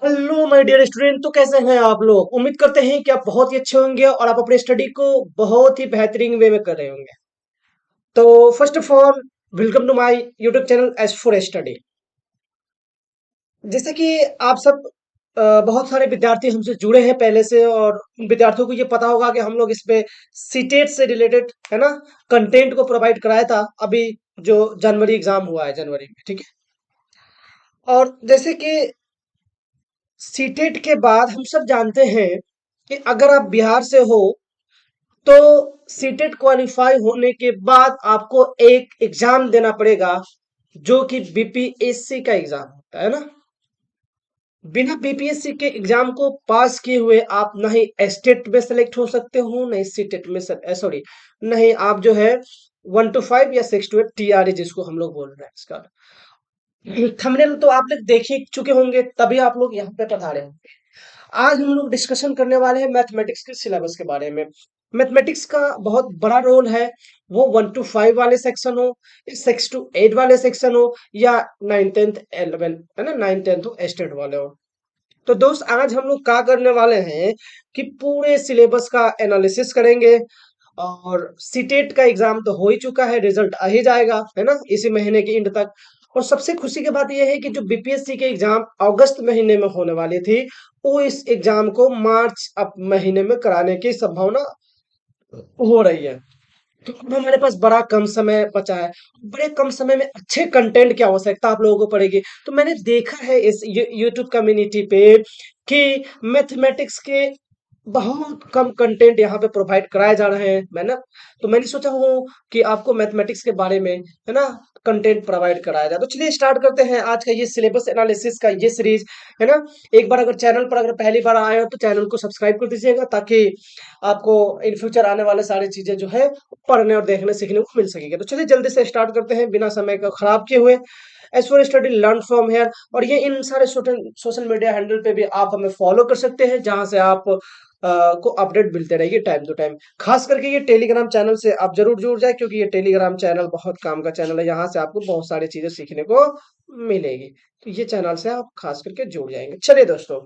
Hello my dear student. तो कैसे हैं आप लोग? उम्मीद करते हैं कि आप बहुत ही अच्छे होंगे और आप अपने स्टडी को बहुत ही बेहतरीन वे में कर रहे होंगे। तो first of all, welcome to my YouTube channel S for study. जैसे कि आप सब बहुत सारे विद्यार्थी हमसे जुड़े हैं पहले से, और उन विद्यार्थियों को ये पता होगा कि हम लोग इस पे सीटेट से रिलेटेड है ना कंटेंट को प्रोवाइड कराया था अभी, जो जनवरी एग्जाम हुआ है जनवरी में, ठीक है। और जैसे कि सीटेट के बाद हम सब जानते हैं कि अगर आप बिहार से हो तो सीटेट क्वालिफाई होने के बाद आपको एक एग्जाम देना पड़ेगा, जो कि बीपीएससी का एग्जाम होता है ना। बिना बीपीएससी के एग्जाम को पास किए हुए आप नहीं स्टेट में सेलेक्ट हो सकते हो, नहीं सीटेट में, सॉरी, नहीं आप जो है 1 to 5 या 6 to 8 टीआरई जिसको हम लोग बोल रहे हैं इसका थंबनेल तो आप लोग देख ही चुके होंगे, तभी आप लोग यहाँ पे पधारे होंगे। आज हम लोग डिस्कशन करने वाले हैं मैथमेटिक्स के सिलेबस के बारे में। मैथमेटिक्स का बहुत बड़ा रोल है, वो 1 to 5 वाले सेक्शन हो, 6 to 8 वाले सेक्शन हो, या 9th 10th 11 है ना, 9th 10th स्टेट वाले हो। तो दोस्त, आज हम लोग क्या करने वाले हैं कि पूरे सिलेबस का एनालिसिस करेंगे। और सीटेट का एग्जाम तो हो ही चुका है, रिजल्ट आ ही जाएगा है ना इसी महीने के एंड तक। और सबसे खुशी की बात यह है कि जो बीपीएससी के एग्जाम अगस्त महीने में होने वाली थी, वो इस एग्जाम को मार्च अब महीने में कराने की संभावना हो रही है। तो अब हमारे पास बड़ा कम समय बचा है। बड़े कम समय में अच्छे कंटेंट की आवश्यकता आप लोगों को पड़ेगी। तो मैंने देखा है इस यूट्यूब कम्युनिटी पे कि मैथमेटिक्स के बहुत कम कंटेंट यहाँ पे प्रोवाइड कराए जा रहे हैं। मैंने सोचा हूँ कि आपको मैथमेटिक्स के बारे में है ना कंटेंट प्रोवाइड कराया जाए। तो चलिए स्टार्ट करते हैं आज का ये सिलेबस एनालिसिस का ये सीरीज, है ना। एक बार अगर चैनल पर अगर पहली बार आए हो तो चैनल को सब्सक्राइब कर दीजिएगा, ताकि आपको इन फ्यूचर आने वाले सारी चीजें जो है पढ़ने और देखने सीखने को मिल सकेगी। तो चलिए जल्दी से स्टार्ट करते हैं बिना समय को खराब किए हुए। As for study learn from here, और ये इन सारे सोशल मीडिया हैंडल पे भी आप हमें फॉलो कर सकते हैं, जहां से आप को अपडेट मिलते रहेगी टाइम टू टाइम। खास करके ये टेलीग्राम चैनल से आप जरूर जुड़ जाए, क्योंकि ये टेलीग्राम चैनल बहुत काम का चैनल है। यहाँ से आपको बहुत सारी चीजें सीखने को मिलेगी। तो ये चैनल से आप खास करके जुड़ जाएंगे। चलिए दोस्तों,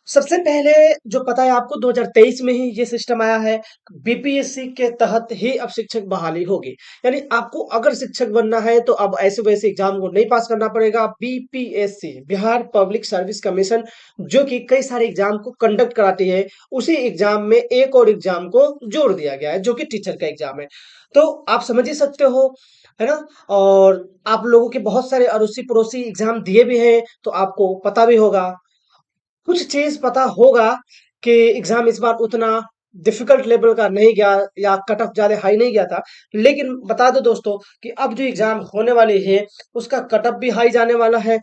सबसे पहले जो पता है आपको, 2023 में ही ये सिस्टम आया है। बीपीएससी के तहत ही अब शिक्षक बहाली होगी। यानी आपको अगर शिक्षक बनना है तो अब ऐसे वैसे एग्जाम को नहीं पास करना पड़ेगा। BPSC, Bihar public service commission, जो कि कई सारे एग्जाम को कंडक्ट कराती है, उसी एग्जाम में एक और एग्जाम को जोड़ दिया गया है, जो कि टीचर का एग्जाम है। तो आप समझ ही सकते हो, है ना। और आप लोगों के बहुत सारे अड़ोसी पड़ोसी एग्जाम दिए भी हैं, तो आपको पता भी होगा, कुछ चीज पता होगा कि एग्जाम इस बार उतना डिफिकल्ट लेवल का नहीं गया, या कट ऑफ ज्यादा हाई नहीं गया था। लेकिन बता दो दोस्तों कि अब जो एग्जाम होने वाली है उसका कट ऑफ भी हाई जाने वाला है,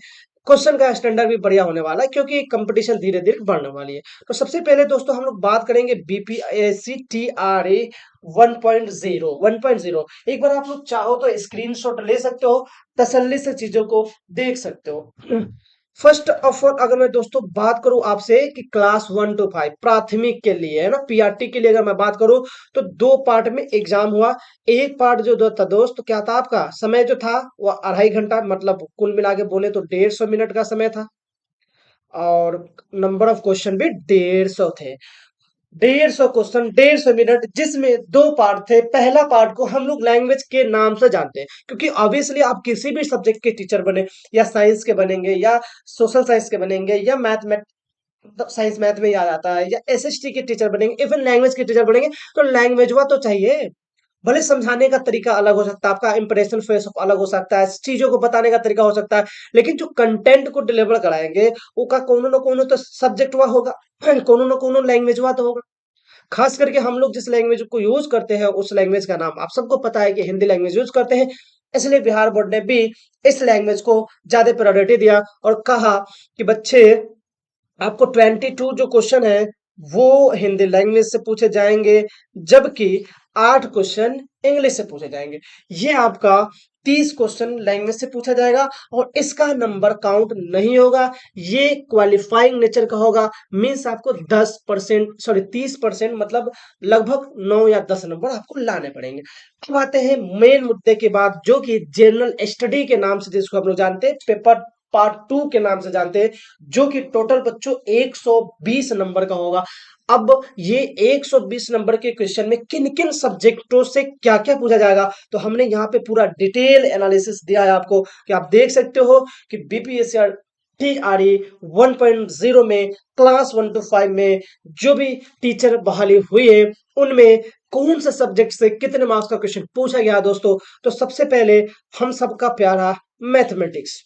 क्वेश्चन का स्टैंडर्ड भी बढ़िया होने वाला है, क्योंकि कंपटीशन धीरे धीरे बढ़ने वाली है। तो सबसे पहले दोस्तों हम लोग बात करेंगे बीपीएससी टीआरए 1.0। एक बार आप लोग चाहो तो स्क्रीनशॉट ले सकते हो, तसल्ली से चीजों को देख सकते हो। फर्स्ट ऑफ ऑल, अगर मैं दोस्तों बात करूं आपसे कि क्लास 1 to 5 प्राथमिक के लिए, है ना, पीआरटी के लिए अगर मैं बात करूं, तो दो पार्ट में एग्जाम हुआ। एक पार्ट जो था दोस्त, क्या था आपका समय जो था, वो 2.5 घंटा, मतलब कुल मिला के बोले तो 150 मिनट का समय था। और नंबर ऑफ क्वेश्चन भी 150 थे। 150 क्वेश्चन, 150 मिनट, जिसमें दो पार्ट थे। पहला पार्ट को हम लोग लैंग्वेज के नाम से जानते हैं, क्योंकि ऑब्वियसली आप किसी भी सब्जेक्ट के टीचर बने, या साइंस के बनेंगे, या सोशल साइंस के बनेंगे, या मैथ साइंस मैथ में याद आता है, या एसएसटी के टीचर बनेंगे, इवन लैंग्वेज के टीचर बनेंगे, तो लैंग्वेज हुआ तो चाहिए। भले समझाने का तरीका अलग हो सकता है, आपका इंप्रेशन फेस अलग हो सकता है, चीजों को बताने का तरीका हो सकता है, लेकिन जो कंटेंट को डिलीवर कराएंगे वो का कोनो ना कोनो तो सब्जेक्ट हुआ होगा, कोनो ना कोनो लैंग्वेज हुआ तो होगा। खास करके हम लोग जिस लैंग्वेज को यूज करते हैं उस लैंग्वेज का नाम आप सबको पता है कि हिंदी लैंग्वेज यूज करते हैं। इसलिए बिहार बोर्ड ने भी इस लैंग्वेज को ज्यादा प्रायोरिटी दिया, और कहा कि बच्चे, आपको 22 जो क्वेश्चन है वो हिंदी लैंग्वेज से पूछे जाएंगे, जबकि 8 क्वेश्चन इंग्लिश से पूछे जाएंगे। ये आपका 30 क्वेश्चन लैंग्वेज से पूछा जाएगा, और इसका नंबर काउंट नहीं होगा, ये क्वालिफाइंग नेचर का होगा। मीन्स आपको 10%, सॉरी 30%, मतलब लगभग 9 या 10 नंबर आपको लाने पड़ेंगे। अब आते हैं मेन मुद्दे के बाद, जो कि जनरल स्टडी के नाम से जिसको हम लोग जानते हैं, पेपर पार्ट 2 के नाम से जानते हैं, जो कि टोटल बच्चों 120 नंबर का होगा। अब ये 120 नंबर के क्वेश्चन में किन किन सब्जेक्टों से क्या क्या पूछा जाएगा, तो हमने यहाँ पे पूरा डिटेल एनालिसिस दिया है आपको, कि आप देख सकते हो कि बीपीएससी टीआरई 1.0 में क्लास 1 to 5 में जो भी टीचर बहाली हुई है, उनमें कौन से सब्जेक्ट से कितने मार्क्स का क्वेश्चन पूछा गया दोस्तों। तो सबसे पहले हम सबका प्यारा मैथमेटिक्स,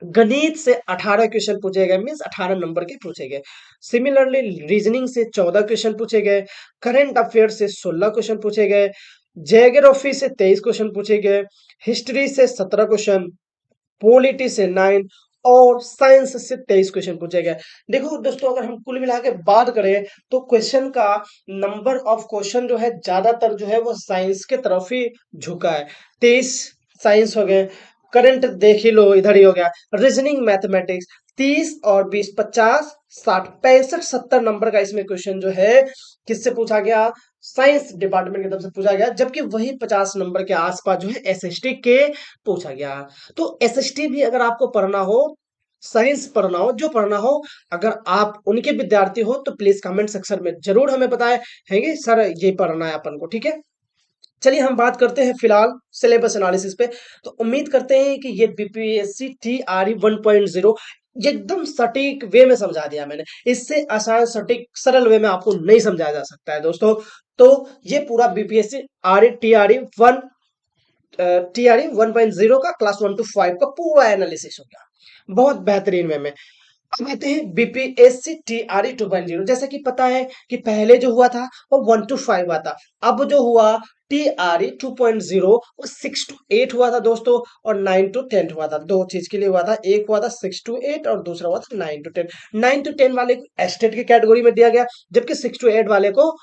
गणित से 18 क्वेश्चन पूछे गए, मीन्स 18 नंबर के पूछे गए। सिमिलरली रीजनिंग से 14 क्वेश्चन पूछे गए, करंट अफेयर से 16 क्वेश्चन पूछे गए, ज्योग्राफी से 23 क्वेश्चन पूछे गए, हिस्ट्री से 17 क्वेश्चन, पॉलिटी से 9 और साइंस से 23 क्वेश्चन पूछे गए। देखो दोस्तों, अगर हम कुल मिला के बात करें तो क्वेश्चन का नंबर ऑफ क्वेश्चन जो है ज्यादातर जो है वो साइंस के तरफ ही झुका है। 23 साइंस हो गए, करंट देख ही लो इधर ही हो गया, रीजनिंग मैथमेटिक्स 30 और 20 50 60 65 70 नंबर का इसमें क्वेश्चन जो है किससे पूछा गया, साइंस डिपार्टमेंट की तरफ से पूछा गया। जबकि वही 50 नंबर के आसपास जो है एसएसटी के पूछा गया। तो एसएसटी भी अगर आपको पढ़ना हो, साइंस पढ़ना हो, जो पढ़ना हो, अगर आप उनके विद्यार्थी हो तो प्लीज कमेंट सेक्शन में जरूर हमें बताएं, हैंगे सर ये पढ़ना है अपन को, ठीक है। चलिए हम बात करते हैं फिलहाल सिलेबस एनालिसिस पे। तो उम्मीद करते हैं कि ये बीपीएससी टीआरई 1.0 एकदम सटीक वे में समझा दिया मैंने, इससे आसान सटीक सरल वे में आपको नहीं समझाया जा सकता है दोस्तों। तो ये पूरा बीपीएससी आर टीआरई 1.0 का क्लास 1 to 5 का पूरा एनालिसिस हो गया बहुत बेहतरीन वे में। अब आते हैं बीपीएससी टीआरई 2.0। जैसे कि पता है कि पहले जो हुआ था वो 1 to 5 हुआ था, अब जो हुआ टीआरई 2.0 वो 6 to 8 हुआ था दोस्तों, और 9 to 10 हुआ था। दो चीज के लिए हुआ था, एक हुआ था 6 to 8 और दूसरा हुआ था 9 to 10। 9 to 10 वाले को एस्टेट की कैटेगरी में दिया गया, जबकि 6 to 8 वाले को,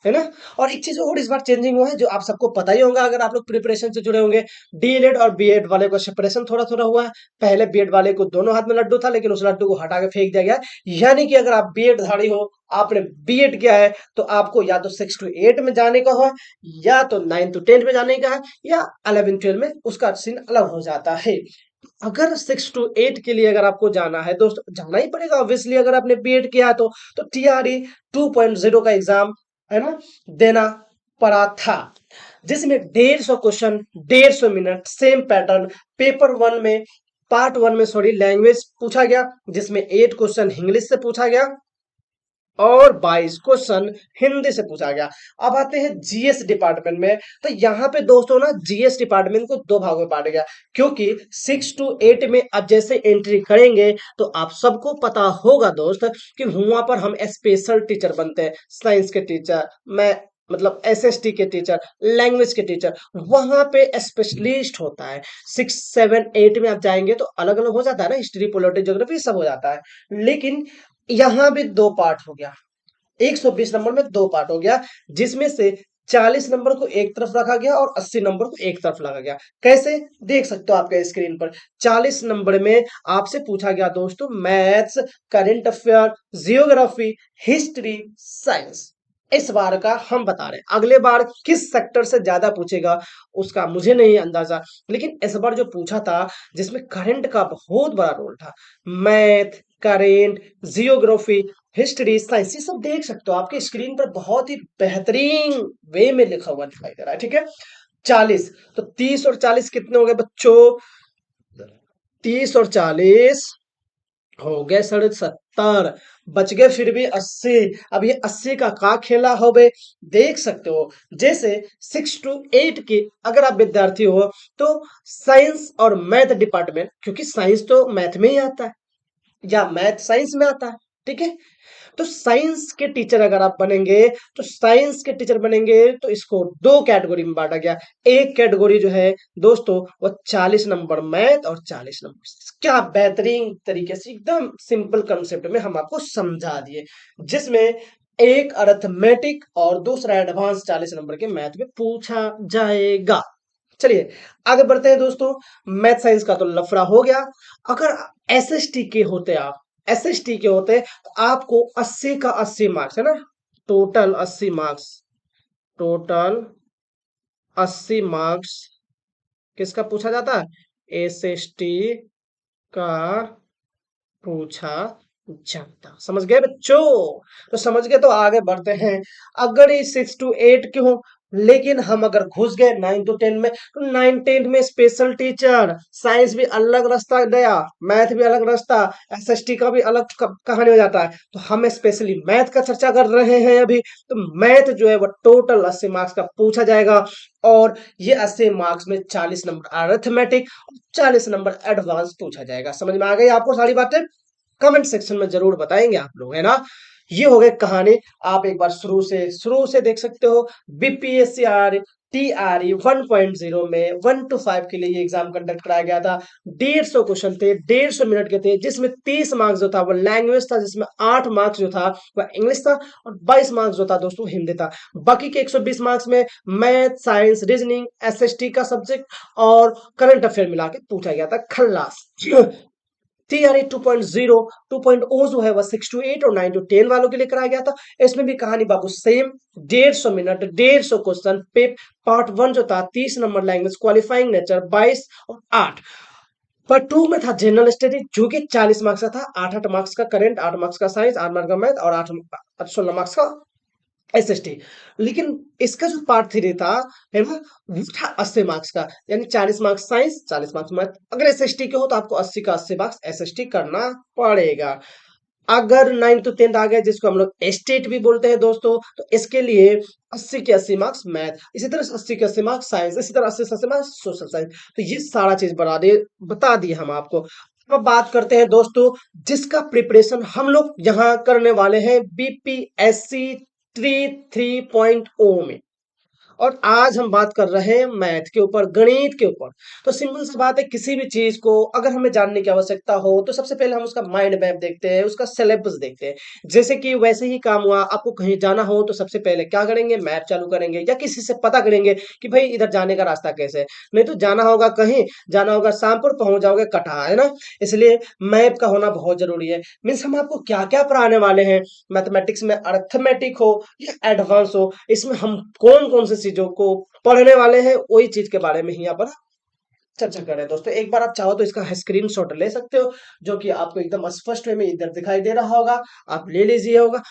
है ना। और एक चीज और इस बार चेंजिंग हुआ है जो आप सबको पता ही होगा अगर आप लोग प्रिपरेशन से जुड़े होंगे, डीएलएड और बीएड वाले को सेपरेशन थोड़ा थोड़ा हुआ है। पहले बीएड वाले को दोनों हाथ में लड्डू था, लेकिन उस लड्डू को हटा के फेंक दिया गया। यानी कि अगर आप बीएड धारी हो, आपने बीएड किया है, तो आपको या तो 6 to 8 में जाने का हो, या तो 9 to 10 में जाने का है, या 11 12 में उसका सीन अलग हो जाता है। अगर 6 to 8 के लिए अगर आपको जाना है दोस्त, जाना ही पड़ेगा ऑब्वियसली, अगर आपने बीएड किया है तो टीआरई 2.0 का एग्जाम, है ना, देना पड़ा था, जिसमें 150 question 150 minute same pattern. Paper one में, पार्ट वन में सॉरी, लैंग्वेज पूछा गया, जिसमें 8 क्वेश्चन इंग्लिश से पूछा गया और 22 क्वेश्चन हिंदी से पूछा गया। अब आते हैं जीएस डिपार्टमेंट में। तो यहाँ पे दोस्तों ना जीएस डिपार्टमेंट को दो भागों में बांटा गया, क्योंकि 6 to 8 में अब जैसे एंट्री करेंगे तो आप सबको पता होगा दोस्त कि वहां पर हम स्पेशल टीचर बनते हैं, साइंस के टीचर, मैं मतलब एसएसटी के टीचर, लैंग्वेज के टीचर, वहां पे स्पेशलिस्ट होता है। 6 7 8 में आप जाएंगे तो अलग अलग हो जाता है ना, हिस्ट्री पॉलिटी ज्योग्राफी सब हो जाता है। लेकिन यहां भी दो पार्ट हो गया, 120 नंबर में दो पार्ट हो गया, जिसमें से 40 नंबर को एक तरफ रखा गया और 80 नंबर को एक तरफ रखा गया। कैसे देख सकते हो आपके स्क्रीन पर, 40 नंबर में आपसे पूछा गया दोस्तों maths, current affair, geography, history, science. इस बार का हम बता रहे हैं, अगले बार किस सेक्टर से ज्यादा पूछेगा उसका मुझे नहीं अंदाजा, लेकिन इस बार जो पूछा था जिसमें करंट का बहुत बड़ा रोल था, math, current, geography, history, science, ये सब देख सकते हो आपके स्क्रीन पर बहुत ही बेहतरीन वे में लिखा हुआ दिखाई दे रहा है, ठीक है। 40, तो 30 और 40 कितने हो गए बच्चों, 30 और 40 हो गए 70, बच गए फिर भी 80। अब ये 80 का खेला हो बे, देख सकते हो। जैसे 6 to 8 के अगर आप विद्यार्थी हो तो साइंस और मैथ डिपार्टमेंट, क्योंकि साइंस तो मैथ में ही आता है या मैथ साइंस में आता है, ठीक है। तो साइंस के टीचर अगर आप बनेंगे, तो साइंस के टीचर बनेंगे तो इसको दो कैटेगरी में बांटा गया। एक कैटेगरी जो है दोस्तों वो 40 नंबर मैथ और 40 नंबर, क्या बेहतरीन तरीके से एकदम सिंपल कंसेप्ट में हम आपको समझा दिए, जिसमें एक अरिथमेटिक और दूसरा एडवांस 40 नंबर के मैथ में पूछा जाएगा। चलिए आगे बढ़ते हैं दोस्तों। मैथ साइंस का तो लफड़ा हो गया। अगर एसएसटी के होते, आप एसएसटी के होते तो आपको 80 का 80 मार्क्स, है ना, टोटल 80 मार्क्स, टोटल 80 मार्क्स किसका पूछा जाता है, एसएसटी का पूछा जाता। समझ गए बच्चों? तो समझ गए तो आगे बढ़ते हैं। अगर ये 6 to 8 क्यों, लेकिन हम अगर घुस गए 9 to 10 में, तो 9 10 में स्पेशल टीचर, साइंस भी अलग रास्ता गया, मैथ भी अलग रास्ता, एसएसटी का भी अलग कहानी हो जाता है। तो हम स्पेशली मैथ का चर्चा कर रहे हैं अभी। तो मैथ जो है वो टोटल 80 मार्क्स का पूछा जाएगा। और ये 80 मार्क्स में 40 नंबर अरिथमेटिक, 40 नंबर एडवांस पूछा जाएगा। समझ में आ गई आपको सारी बातें? कमेंट सेक्शन में जरूर बताएंगे आप लोग, है ना? ये हो गई कहानी। आप एक बार शुरू से देख सकते हो। बीपीएससी टीआरई 1.0 में 1 to 5 के लिए ये एग्जाम कंडक्ट कराया गया था। 150 क्वेश्चन थे, 150 मिनट के थे, जिसमें 30 मार्क्स जो था वो लैंग्वेज था, जिसमें 8 मार्क्स जो था वह इंग्लिश था, और 22 मार्क्स जो था दोस्तों हिंदी था। बाकी के 120 मार्क्स में मैथ, साइंस, रीजनिंग, एसएसटी का सब्जेक्ट और करंट अफेयर मिला के पूछा गया था। खल्लास। टीआरई 2.0, 2.0 जो है वह 6 to 8 और 9 to 10 वालों के लिए कराया गया था। इसमें भी कहानी बाबू सेम, 150 मिनट, 150 क्वेश्चन पे। पार्ट 1 जो था 30 नंबर लैंग्वेज, क्वालिफाइंग नेचर 22 और 8। पार्ट 2 में था जनरल स्टडी, जो कि 40 मार्क्स का था। 8 8 मार्क्स का करंट, 8 मार्क्स का साइंस, 8 मार्क्स का मैथ और 16 मार्क्स का एसएसटी। लेकिन इसका जो पार्ट 3 था, है ना, वो था 80 मार्क्स का। यानी 40 मार्क्स साइंस, 40 मार्क्स मैथ। अगर एसएसटी के हो तो आपको 80 का 80 मार्क्स एसएसटी करना पड़ेगा। अगर 9 to 10 आ गया, जिसको हम लोग एस्टेट भी बोलते हैं दोस्तों, तो इसके लिए 80 के 80 मार्क्स मैथ, इसी तरह से 80 के 80 मार्क्स साइंस, इसी तरह 80 से 80 मार्क्स सोशल साइंस। तो ये सारा चीज बता दिए हम आपको। अब बात करते हैं दोस्तों, जिसका प्रिपरेशन हम लोग यहाँ करने वाले हैं बीपीएससी 3.0 में। और आज हम बात कर रहे हैं मैथ के ऊपर, गणित के ऊपर। तो सिंपल सी बात है, किसी भी चीज को अगर हमें जानने की आवश्यकता हो तो सबसे पहले हम उसका माइंड मैप देखते हैं, उसका सिलेबस देखते हैं। जैसे कि वैसे ही काम हुआ, आपको कहीं जाना हो तो सबसे पहले क्या करेंगे, मैप चालू करेंगे या किसी से पता करेंगे कि भाई इधर जाने का रास्ता कैसे है। नहीं तो जाना होगा कहीं, जाना होगा शामपुर, पहुंच जाओगे कटहा, है ना? इसलिए मैप का होना बहुत जरूरी है। मीन्स हम आपको क्या क्या पढ़ाने वाले हैं, मैथमेटिक्स में अर्थमेटिक हो या एडवांस हो, इसमें हम कौन कौन सी चीजों को पढ़ने वाले हैं, वही चीज के बारे में ही यहाँ पर चर्चा कर रहे हैं दोस्तों। एक बार आप चाहो तो इसका स्क्रीनशॉट ले सकते हो, जो कि आपको एकदम स्पष्ट वे में इधर दिखाई दे रहा होगा, आप ले लीजिए होगा।